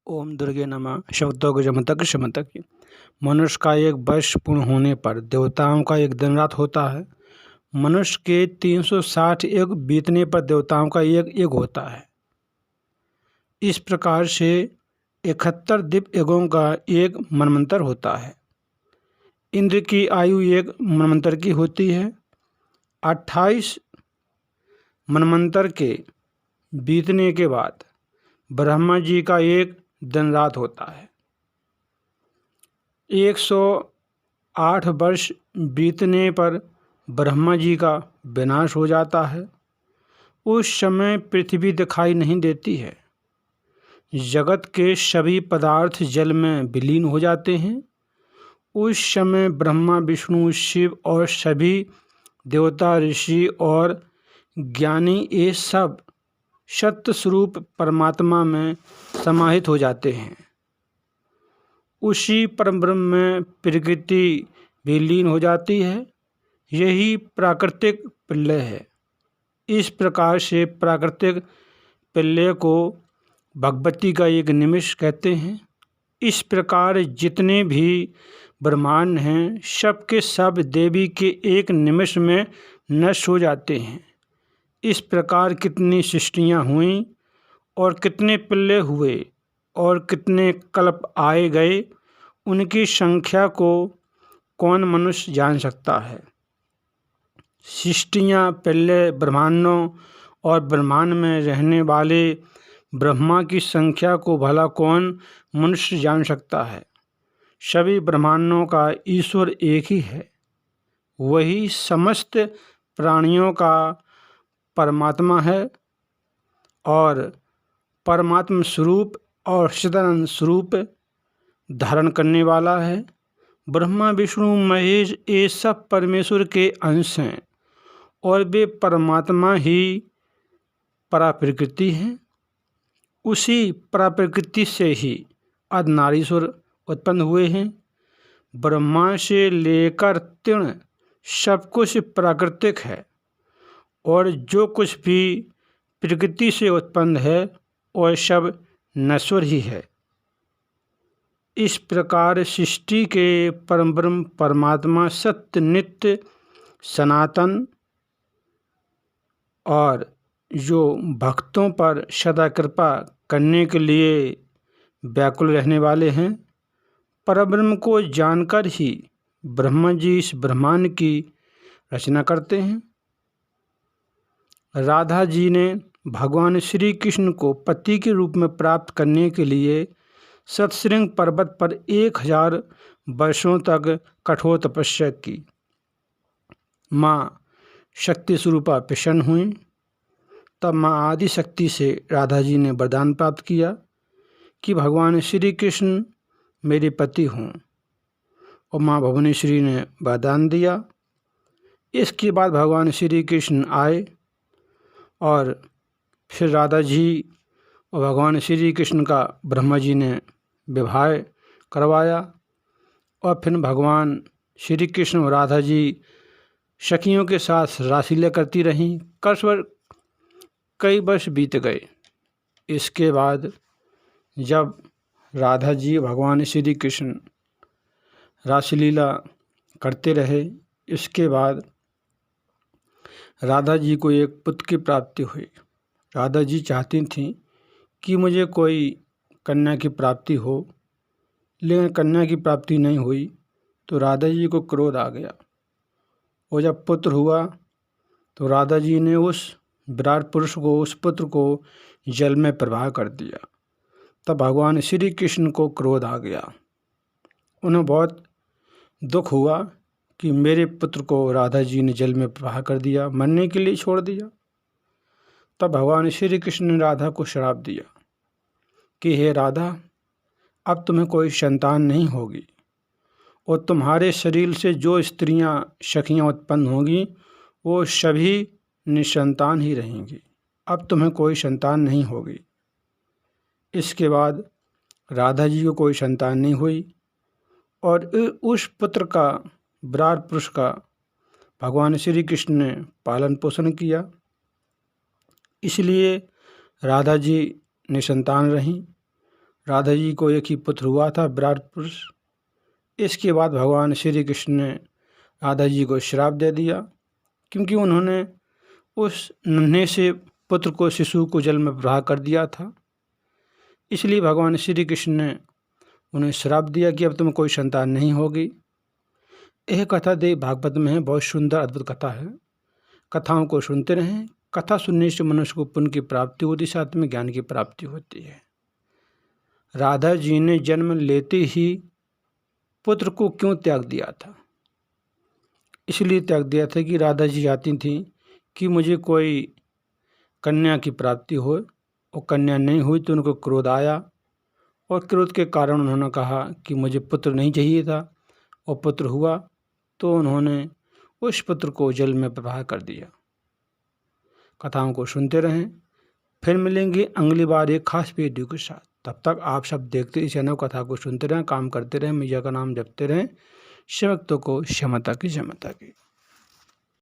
ओम दुर्गे नमः। शब्दों जमतक शमतक। मनुष्य का एक वर्ष पूर्ण होने पर देवताओं का एक दिन रात होता है। मनुष्य के 360 युग बीतने पर देवताओं का एक युग होता है। इस प्रकार से 71 दिव्य युगों का एक मनवंतर होता है। इंद्र की आयु एक मनवंतर की होती है। 28 मनवंतर के बीतने के बाद ब्रह्मा जी का एक दिन रात होता है। 108 वर्ष बीतने पर ब्रह्मा जी का विनाश हो जाता है। उस समय पृथ्वी दिखाई नहीं देती है। जगत के सभी पदार्थ जल में विलीन हो जाते हैं। उस समय ब्रह्मा विष्णु शिव और सभी देवता ऋषि और ज्ञानी ये सब सत्य स्वरूप परमात्मा में समाहित हो जाते हैं। उसी परब्रह्म में प्रकृति विलीन हो जाती है। यही प्राकृतिक प्रलय है। इस प्रकार से प्राकृतिक प्रलय को भगवती का एक निमिष कहते हैं। इस प्रकार जितने भी ब्रह्मांड हैं सब के सब देवी के एक निमिष में नष्ट हो जाते हैं। इस प्रकार कितनी सृष्टियाँ हुईं और कितने प्रलय हुए और कितने कल्प आए गए, उनकी संख्या को कौन मनुष्य जान सकता है। सृष्टियाँ, प्रलय, ब्रह्मांडों और ब्रह्मांड में रहने वाले ब्रह्मा की संख्या को भला कौन मनुष्य जान सकता है। सभी ब्रह्मांडों का ईश्वर एक ही है। वही समस्त प्राणियों का परमात्मा है और परमात्म स्वरूप और सदानंद स्वरूप धारण करने वाला है। ब्रह्मा विष्णु महेश ये सब परमेश्वर के अंश हैं और वे परमात्मा ही पराप्रकृति हैं। उसी पराप्रकृति से ही अर्धनारीश्वर उत्पन्न हुए हैं। ब्रह्मा से लेकर तीर्ण सब कुछ प्राकृतिक है और जो कुछ भी प्रकृति से उत्पन्न है वह सब नश्वर ही है। इस प्रकार सृष्टि के परमब्रह्म परमात्मा सत्य नित्य सनातन और जो भक्तों पर सदा कृपा करने के लिए व्याकुल रहने वाले हैं। परब्रह्म को जानकर ही ब्रह्मा जी इस ब्रह्मांड की रचना करते हैं। राधा जी ने भगवान श्री कृष्ण को पति के रूप में प्राप्त करने के लिए सतशृंग पर्वत पर 1000 वर्षों तक कठोर तपस्या की। माँ शक्ति स्वरूपा प्रसन्न हुई। तब माँ आदि शक्ति से राधा जी ने वरदान प्राप्त किया कि भगवान श्री कृष्ण मेरे पति हों, और माँ भुवनेश्वरी ने वरदान दिया। इसके बाद भगवान श्री कृष्ण आए और फिर राधा जी और भगवान श्री कृष्ण का ब्रह्मा जी ने विवाह करवाया और फिर भगवान श्री कृष्ण और राधा जी सखियों के साथ रासलीला करती रहीं। कई वर्ष बीत गए। इसके बाद जब राधा जी भगवान श्री कृष्ण रासलीला करते रहे, इसके बाद राधा जी को एक पुत्र की प्राप्ति हुई। राधा जी चाहती थीं कि मुझे कोई कन्या की प्राप्ति हो, लेकिन कन्या की प्राप्ति नहीं हुई तो राधा जी को क्रोध आ गया। और जब पुत्र हुआ तो राधा जी ने उस विराट पुरुष को, उस पुत्र को जल में प्रवाह कर दिया। तब भगवान श्री कृष्ण को क्रोध आ गया। उन्हें बहुत दुख हुआ कि मेरे पुत्र को राधा जी ने जल में प्रवाह कर दिया, मरने के लिए छोड़ दिया। तब भगवान श्री कृष्ण ने राधा को श्राप दिया कि हे राधा, अब तुम्हें कोई संतान नहीं होगी और तुम्हारे शरीर से जो स्त्रियां सखियां उत्पन्न होंगी वो सभी निसंतान ही रहेंगी। अब तुम्हें कोई संतान नहीं होगी। इसके बाद राधा जी को कोई संतान नहीं हुई और उस पुत्र का, विराट पुरुष का भगवान श्री कृष्ण ने पालन पोषण किया। इसलिए राधा जी निसंतान रहीं। राधा जी को एक ही पुत्र हुआ था, विराट पुरुष। इसके बाद भगवान श्री कृष्ण ने राधा जी को श्राप दे दिया, क्योंकि उन्होंने उस नन्हे से पुत्र को, शिशु को जल में प्रवाह कर दिया था। इसलिए भगवान श्री कृष्ण ने उन्हें श्राप दिया कि अब तुम्हें कोई संतान नहीं होगी। यह कथा देव भागवत में है, बहुत सुंदर अद्भुत कथा है। कथाओं को सुनते रहें। कथा सुनने से मनुष्य को पुण्य की प्राप्ति होती, साथ में ज्ञान की प्राप्ति होती है। राधा जी ने जन्म लेते ही पुत्र को क्यों त्याग दिया था? इसलिए त्याग दिया था कि राधा जी चाहती थी कि मुझे कोई कन्या की प्राप्ति हो, और कन्या नहीं हुई तो उनको क्रोध आया, और क्रोध के कारण उन्होंने कहा कि मुझे पुत्र नहीं चाहिए था, और पुत्र हुआ तो उन्होंने उस पुत्र को जल में प्रवाह कर दिया। कथाओं को सुनते रहें। फिर मिलेंगे अगली बार एक खास वीडियो के साथ। तब तक आप सब देखते इस चैनल, कथा को सुनते रहें, काम करते रहें, मैया का नाम जपते रहें। शिव भक्तों को क्षमता की।